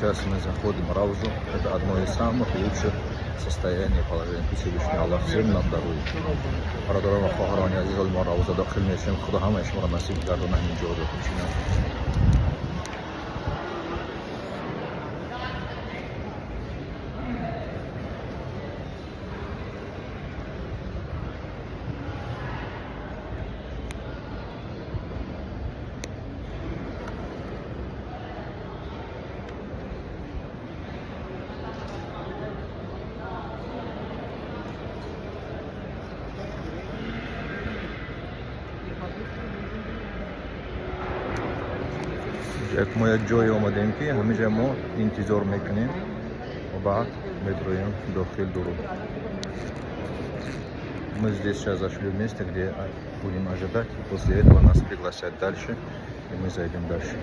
Сейчас мы заходим в Раузу. Это одно из самых лучших состояний положения. Всевышний Аллах всем нам дарует. برادران و خواهران عزیز ما روزه داخل میشیم. خدا همه شما را نصیب گردونه اینجا رو بکنید. یک ما یک جایی آمدیم که همینجا ما انتظار میکنیم و بعد میترویم داخل درو. Мы здесь сейчас зашли в место, где будем ожидать, и после этого нас пригласят дальше, и мы зайдем дальше.